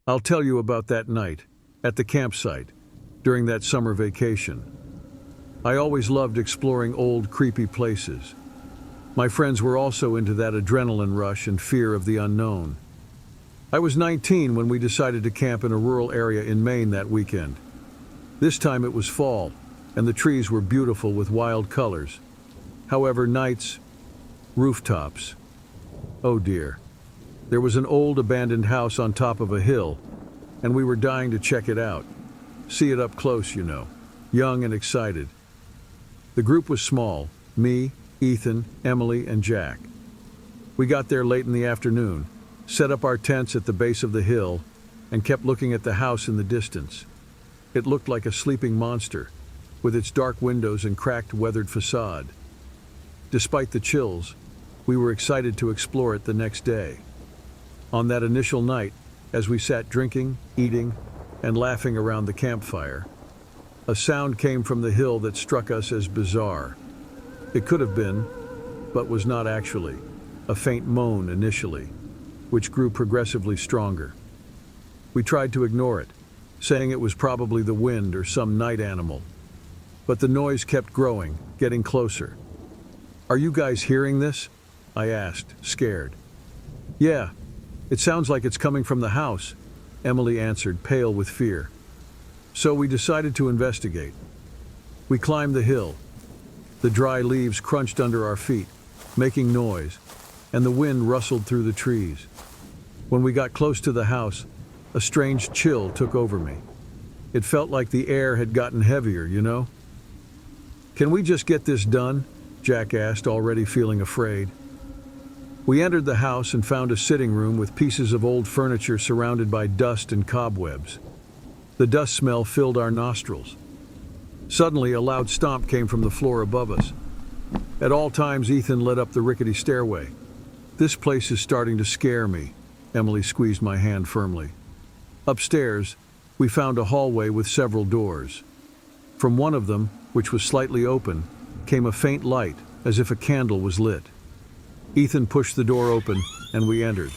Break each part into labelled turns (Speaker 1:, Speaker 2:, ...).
Speaker 1: I'll tell you about that night, at the campsite, during that summer vacation. I always loved exploring old, creepy places. My friends were also into that adrenaline rush and fear of the unknown. I was 19 when we decided to camp in a rural area in Maine that weekend. This time it was fall, and the trees were beautiful with wild colors. However, nights, rooftops. Oh dear. There was an old abandoned house on top of a hill, and we were dying to check it out. See it up close, you know, young and excited. The group was small, me, Ethan, Emily, and Jack. We got there late in the afternoon, set up our tents at the base of the hill, and kept looking at the house in the distance. It looked like a sleeping monster, with its dark windows and cracked, weathered facade. Despite the chills, we were excited to explore it the next day. On that initial night, as we sat drinking, eating, and laughing around the campfire, a sound came from the hill that struck us as bizarre. It could have been, but was not actually, a faint moan initially, which grew progressively stronger. We tried to ignore it, saying it was probably the wind or some night animal. But the noise kept growing, getting closer. "Are you guys hearing this?" I asked, scared. "Yeah, it sounds like it's coming from the house," Emily answered, pale with fear. So we decided to investigate. We climbed the hill. The dry leaves crunched under our feet, making noise, and the wind rustled through the trees. When we got close to the house, a strange chill took over me. It felt like the air had gotten heavier, you know? "Can we just get this done?" Jack asked, already feeling afraid. We entered the house and found a sitting room with pieces of old furniture surrounded by dust and cobwebs. The dust smell filled our nostrils. Suddenly, a loud stomp came from the floor above us. At all times, Ethan led up the rickety stairway. "This place is starting to scare me," Emily squeezed my hand firmly. Upstairs, we found a hallway with several doors. From one of them, which was slightly open, came a faint light, as if a candle was lit. Ethan pushed the door open, and we entered.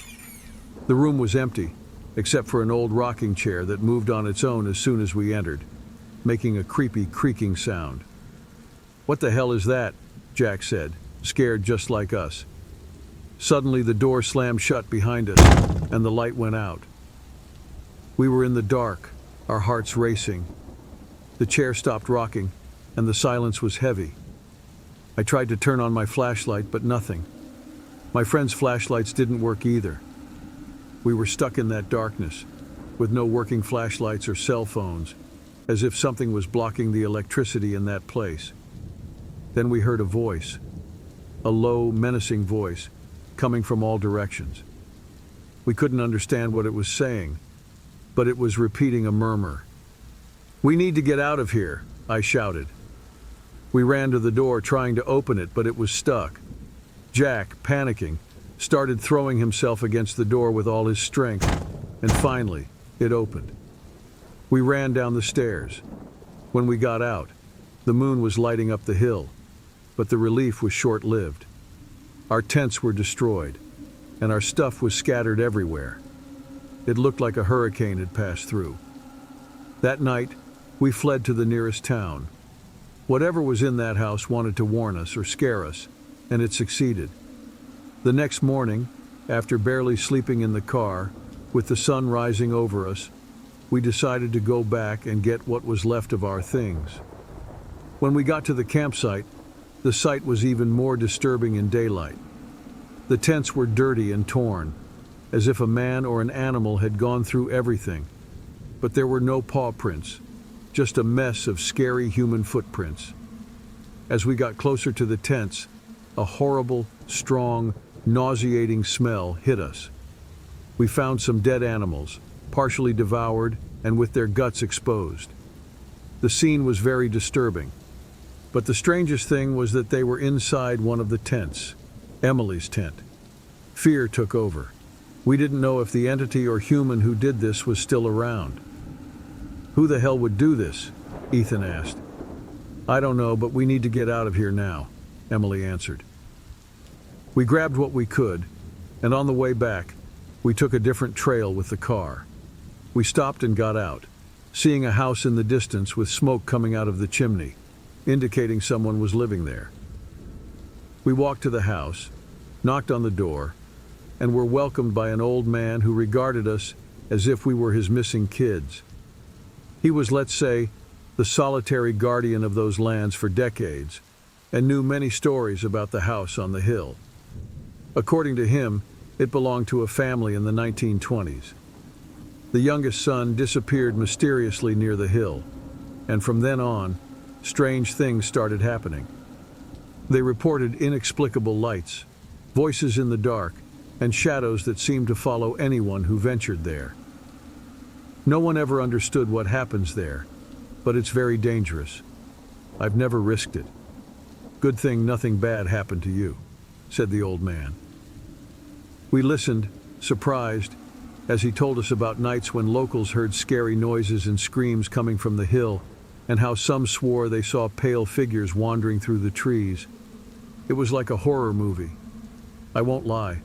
Speaker 1: The room was empty, except for an old rocking chair that moved on its own as soon as we entered, making a creepy, creaking sound. "What the hell is that?" Jack said, scared just like us. Suddenly, the door slammed shut behind us, and the light went out. We were in the dark, our hearts racing. The chair stopped rocking, and the silence was heavy. I tried to turn on my flashlight, but nothing. My friends' flashlights didn't work either. We were stuck in that darkness, with no working flashlights or cell phones, as if something was blocking the electricity in that place. Then we heard a voice, a low, menacing voice, coming from all directions. We couldn't understand what it was saying, but it was repeating a murmur. "We need to get out of here," I shouted. We ran to the door trying to open it, but it was stuck. Jack, panicking, started throwing himself against the door with all his strength, and finally, it opened. We ran down the stairs. When we got out, the moon was lighting up the hill, but the relief was short-lived. Our tents were destroyed, and our stuff was scattered everywhere. It looked like a hurricane had passed through. That night, we fled to the nearest town. Whatever was in that house wanted to warn us or scare us, and it succeeded. The next morning, after barely sleeping in the car, with the sun rising over us, we decided to go back and get what was left of our things. When we got to the campsite, the sight was even more disturbing in daylight. The tents were dirty and torn, as if a man or an animal had gone through everything, but there were no paw prints, just a mess of scary human footprints. As we got closer to the tents, a horrible, strong, nauseating smell hit us. We found some dead animals, partially devoured and with their guts exposed. The scene was very disturbing, but the strangest thing was that they were inside one of the tents, Emily's tent. Fear took over. We didn't know if the entity or human who did this was still around. "Who the hell would do this?" Ethan asked. "I don't know, but we need to get out of here now," Emily answered. We grabbed what we could, and on the way back, we took a different trail with the car. We stopped and got out, seeing a house in the distance with smoke coming out of the chimney, indicating someone was living there. We walked to the house, knocked on the door, and were welcomed by an old man who regarded us as if we were his missing kids. He was, let's say, the solitary guardian of those lands for decades, and knew many stories about the house on the hill. According to him, it belonged to a family in the 1920s. The youngest son disappeared mysteriously near the hill, and from then on, strange things started happening. They reported inexplicable lights, voices in the dark, and shadows that seemed to follow anyone who ventured there. No one ever understood what happens there, but it's very dangerous. I've never risked it. Good thing nothing bad happened to you, said the old man. We listened, surprised, as he told us about nights when locals heard scary noises and screams coming from the hill, and how some swore they saw pale figures wandering through the trees. It was like a horror movie. I won't lie,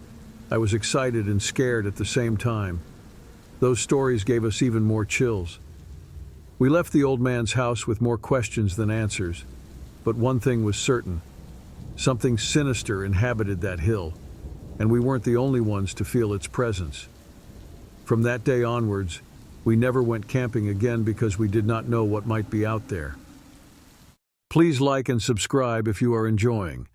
Speaker 1: I was excited and scared at the same time. Those stories gave us even more chills. We left the old man's house with more questions than answers, but one thing was certain. Something sinister inhabited that hill, and we weren't the only ones to feel its presence. From that day onwards, we never went camping again because we did not know what might be out there. Please like and subscribe if you are enjoying.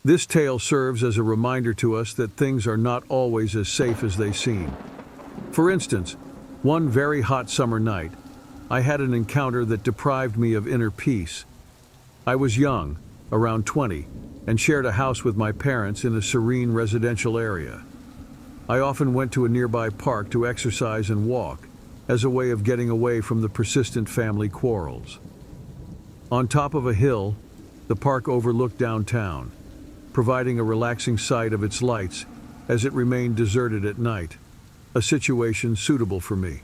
Speaker 1: This tale serves as a reminder to us that things are not always as safe as they seem. For instance, one very hot summer night, I had an encounter that deprived me of inner peace. I was young, around 20, and shared a house with my parents in a serene residential area. I often went to a nearby park to exercise and walk, as a way of getting away from the persistent family quarrels. On top of a hill, the park overlooked downtown, providing a relaxing sight of its lights as it remained deserted at night, a situation suitable for me.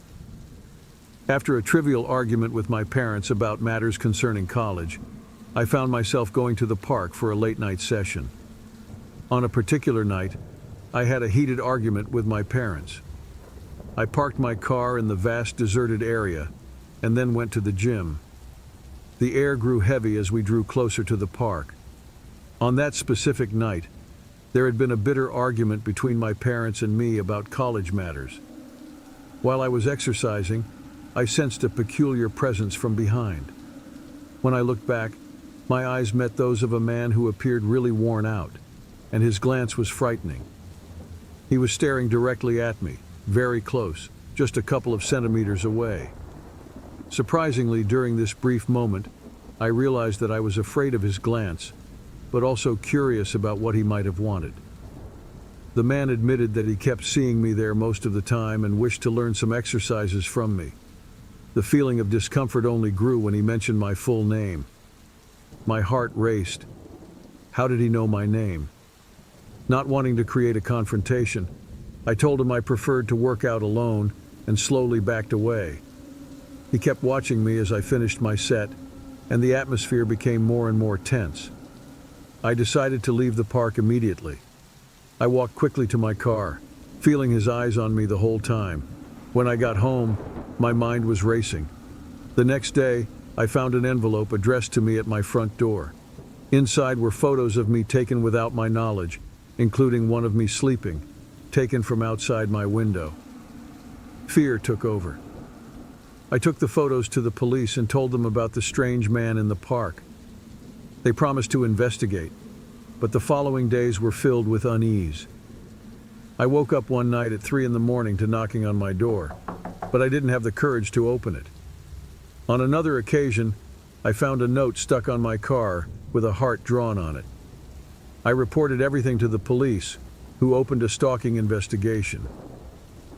Speaker 1: After a trivial argument with my parents about matters concerning college, I found myself going to the park for a late-night session. On a particular night, I had a heated argument with my parents. I parked my car in the vast deserted area and then went to the gym. The air grew heavy as we drew closer to the park. On that specific night, there had been a bitter argument between my parents and me about college matters. While I was exercising, I sensed a peculiar presence from behind. When I looked back, my eyes met those of a man who appeared really worn out, and his glance was frightening. He was staring directly at me, very close, just a couple of centimeters away. Surprisingly, during this brief moment, I realized that I was afraid of his glance, but also curious about what he might have wanted. The man admitted that he kept seeing me there most of the time and wished to learn some exercises from me. The feeling of discomfort only grew when he mentioned my full name. My heart raced. How did he know my name? Not wanting to create a confrontation, I told him I preferred to work out alone and slowly backed away. He kept watching me as I finished my set, and the atmosphere became more and more tense. I decided to leave the park immediately. I walked quickly to my car, feeling his eyes on me the whole time. When I got home, my mind was racing. The next day, I found an envelope addressed to me at my front door. Inside were photos of me taken without my knowledge, including one of me sleeping, taken from outside my window. Fear took over. I took the photos to the police and told them about the strange man in the park. They promised to investigate, but the following days were filled with unease. I woke up one night at 3 a.m. to knocking on my door, but I didn't have the courage to open it. On another occasion, I found a note stuck on my car with a heart drawn on it. I reported everything to the police, who opened a stalking investigation.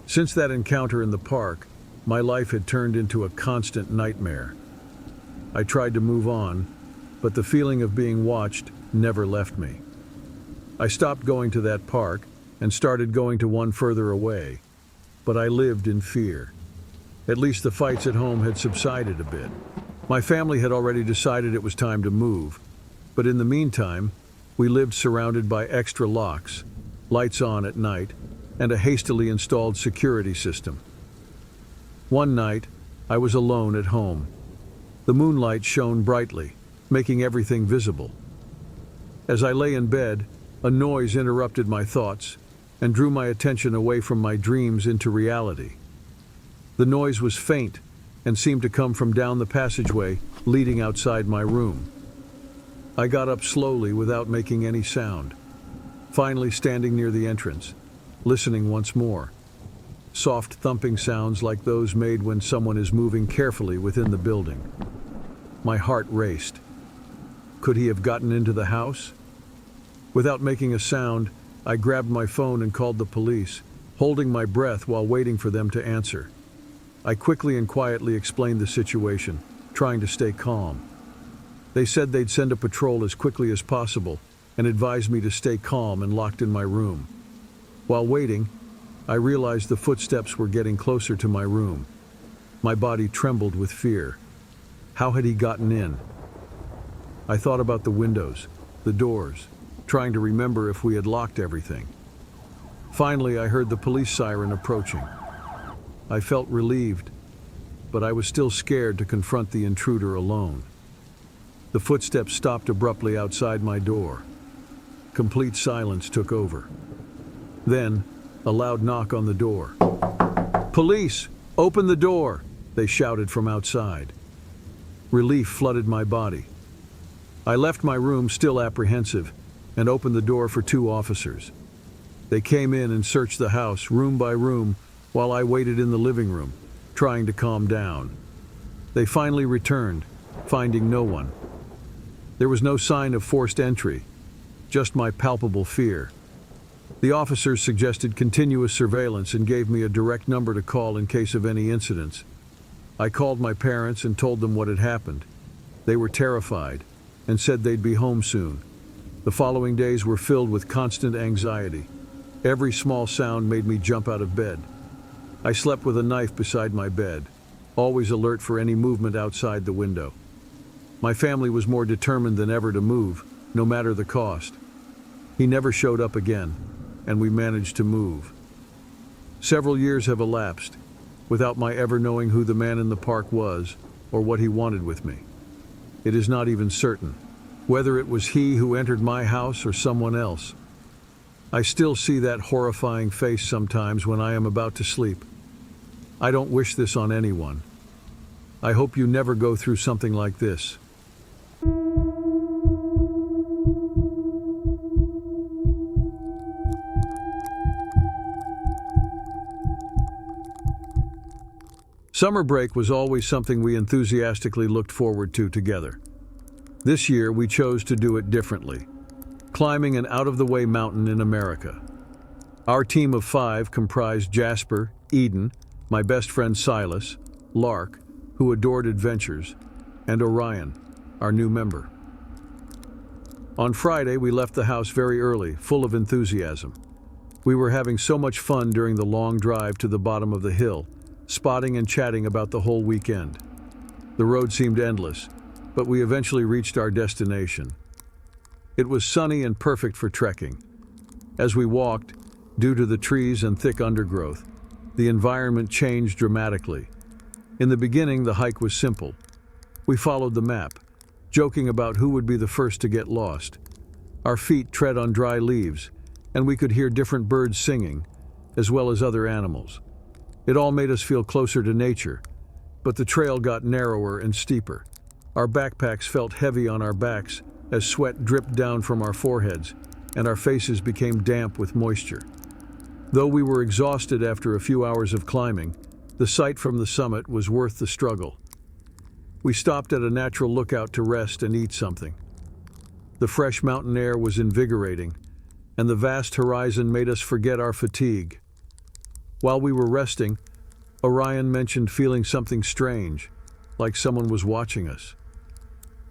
Speaker 1: Since that encounter in the park, my life had turned into a constant nightmare. I tried to move on, but the feeling of being watched never left me. I stopped going to that park and started going to one further away, but I lived in fear. At least the fights at home had subsided a bit. My family had already decided it was time to move, but in the meantime, we lived surrounded by extra locks, lights on at night, and a hastily installed security system. One night, I was alone at home. The moonlight shone brightly, making everything visible. As I lay in bed, a noise interrupted my thoughts and drew my attention away from my dreams into reality. The noise was faint and seemed to come from down the passageway leading outside my room. I got up slowly without making any sound, finally standing near the entrance, listening once more. Soft thumping sounds like those made when someone is moving carefully within the building. My heart raced. Could he have gotten into the house? Without making a sound, I grabbed my phone and called the police, holding my breath while waiting for them to answer. I quickly and quietly explained the situation, trying to stay calm. They said they'd send a patrol as quickly as possible and advised me to stay calm and locked in my room. While waiting, I realized the footsteps were getting closer to my room. My body trembled with fear. How had he gotten in? I thought about the windows, the doors, trying to remember if we had locked everything. Finally, I heard the police siren approaching. I felt relieved, but I was still scared to confront the intruder alone. The footsteps stopped abruptly outside my door. Complete silence took over. Then, a loud knock on the door. "Police! Open the door!" they shouted from outside. Relief flooded my body. I left my room still apprehensive and opened the door for 2 officers. They came in and searched the house room by room while I waited in the living room, trying to calm down. They finally returned, finding no one. There was no sign of forced entry, just my palpable fear. The officers suggested continuous surveillance and gave me a direct number to call in case of any incidents. I called my parents and told them what had happened. They were terrified and said they'd be home soon. The following days were filled with constant anxiety. Every small sound made me jump out of bed. I slept with a knife beside my bed, always alert for any movement outside the window. My family was more determined than ever to move, no matter the cost. He never showed up again, and we managed to move. Several years have elapsed, without my ever knowing who the man in the park was or what he wanted with me. It is not even certain whether it was he who entered my house or someone else. I still see that horrifying face sometimes when I am about to sleep. I don't wish this on anyone. I hope you never go through something like this. Summer break was always something we enthusiastically looked forward to together. This year, we chose to do it differently, climbing an out-of-the-way mountain in America. Our team of 5 comprised Jasper, Eden, my best friend Silas, Lark, who adored adventures, and Orion, our new member. On Friday, we left the house very early, full of enthusiasm. We were having so much fun during the long drive to the bottom of the hill, spotting and chatting about the whole weekend. The road seemed endless, but we eventually reached our destination. It was sunny and perfect for trekking. As we walked, due to the trees and thick undergrowth, the environment changed dramatically. In the beginning, the hike was simple. We followed the map, joking about who would be the first to get lost. Our feet tread on dry leaves, and we could hear different birds singing, as well as other animals. It all made us feel closer to nature, but the trail got narrower and steeper. Our backpacks felt heavy on our backs as sweat dripped down from our foreheads, and our faces became damp with moisture. Though we were exhausted after a few hours of climbing, the sight from the summit was worth the struggle. We stopped at a natural lookout to rest and eat something. The fresh mountain air was invigorating, and the vast horizon made us forget our fatigue. While we were resting, Orion mentioned feeling something strange, like someone was watching us.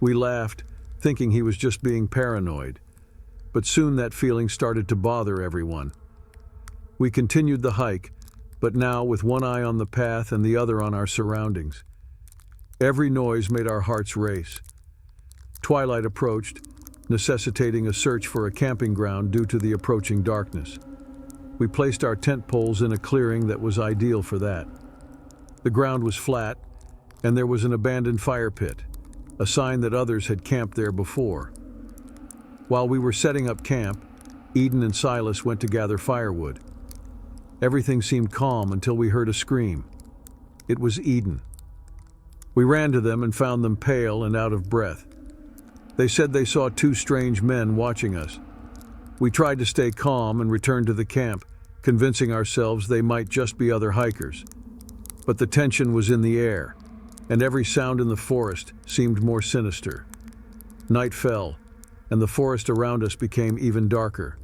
Speaker 1: We laughed, thinking he was just being paranoid, but soon that feeling started to bother everyone. We continued the hike, but now with one eye on the path and the other on our surroundings. Every noise made our hearts race. Twilight approached, necessitating a search for a camping ground due to the approaching darkness. We placed our tent poles in a clearing that was ideal for that. The ground was flat, and there was an abandoned fire pit, a sign that others had camped there before. While we were setting up camp, Eden and Silas went to gather firewood. Everything seemed calm until we heard a scream. It was Eden. We ran to them and found them pale and out of breath. They said they saw two strange men watching us. We tried to stay calm and returned to the camp, convincing ourselves they might just be other hikers. But the tension was in the air, and every sound in the forest seemed more sinister. Night fell, and the forest around us became even darker.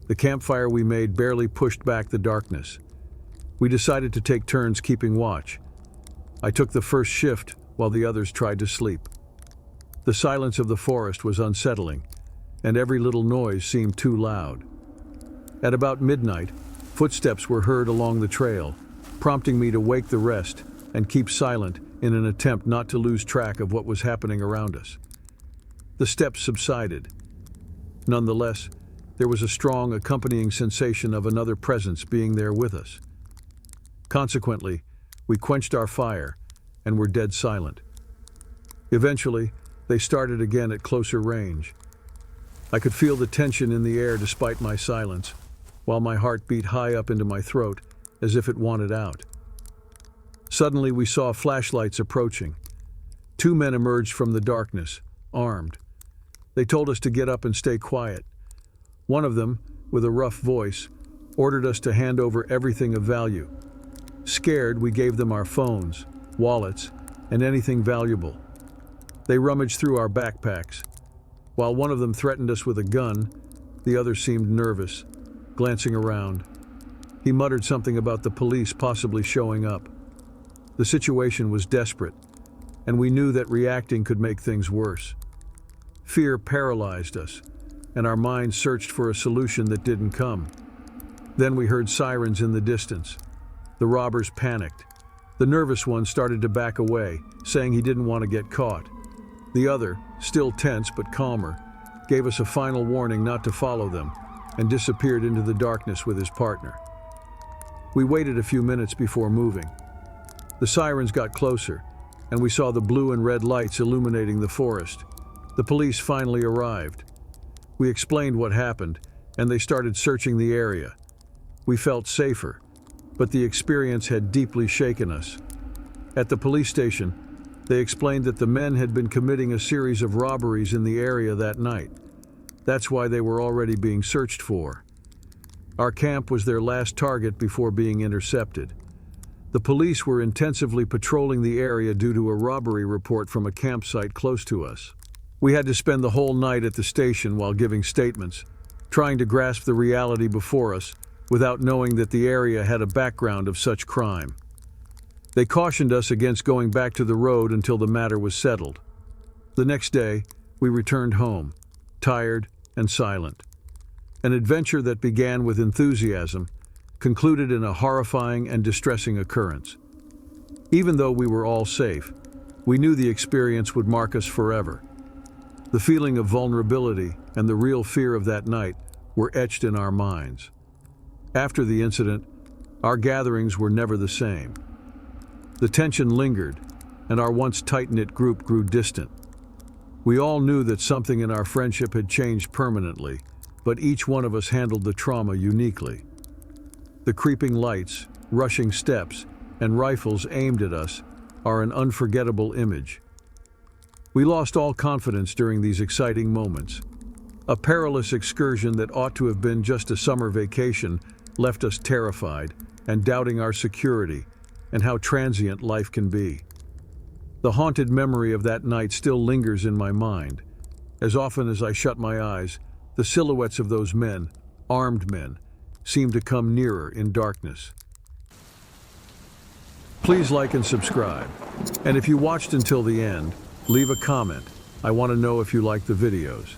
Speaker 1: The campfire we made barely pushed back the darkness. We decided to take turns keeping watch. I took the first shift while the others tried to sleep. The silence of the forest was unsettling, and every little noise seemed too loud. At about midnight, footsteps were heard along the trail, prompting me to wake the rest and keep silent in an attempt not to lose track of what was happening around us. The steps subsided. Nonetheless, there was a strong accompanying sensation of another presence being there with us. Consequently, we quenched our fire and were dead silent. Eventually, they started again at closer range. I could feel the tension in the air despite my silence, while my heart beat high up into my throat as if it wanted out. Suddenly, we saw flashlights approaching. Two men emerged from the darkness, armed. They told us to get up and stay quiet. One of them, with a rough voice, ordered us to hand over everything of value. Scared, we gave them our phones, wallets, and anything valuable. They rummaged through our backpacks. While one of them threatened us with a gun, the other seemed nervous, glancing around. He muttered something about the police possibly showing up. The situation was desperate, and we knew that reacting could make things worse. Fear paralyzed us, and our minds searched for a solution that didn't come. Then we heard sirens in the distance. The robbers panicked. The nervous one started to back away, saying he didn't want to get caught. The other, still tense but calmer, gave us a final warning not to follow them and disappeared into the darkness with his partner. We waited a few minutes before moving. The sirens got closer, and we saw the blue and red lights illuminating the forest. The police finally arrived. We explained what happened, and they started searching the area. We felt safer, but the experience had deeply shaken us. At the police station, they explained that the men had been committing a series of robberies in the area that night. That's why they were already being searched for. Our camp was their last target before being intercepted. The police were intensively patrolling the area due to a robbery report from a campsite close to us. We had to spend the whole night at the station while giving statements, trying to grasp the reality before us without knowing that the area had a background of such crime. They cautioned us against going back to the road until the matter was settled. The next day, we returned home, tired and silent. An adventure that began with enthusiasm concluded in a horrifying and distressing occurrence. Even though we were all safe, we knew the experience would mark us forever. The feeling of vulnerability and the real fear of that night were etched in our minds. After the incident, our gatherings were never the same. The tension lingered, and our once tight-knit group grew distant. We all knew that something in our friendship had changed permanently, but each one of us handled the trauma uniquely. The creeping lights, rushing steps, and rifles aimed at us are an unforgettable image. We lost all confidence during these exciting moments. A perilous excursion that ought to have been just a summer vacation left us terrified and doubting our security and how transient life can be. The haunted memory of that night still lingers in my mind. As often as I shut my eyes, the silhouettes of those men, armed men, seem to come nearer in darkness. Please like and subscribe. And if you watched until the end, leave a comment. I want to know if you like the videos.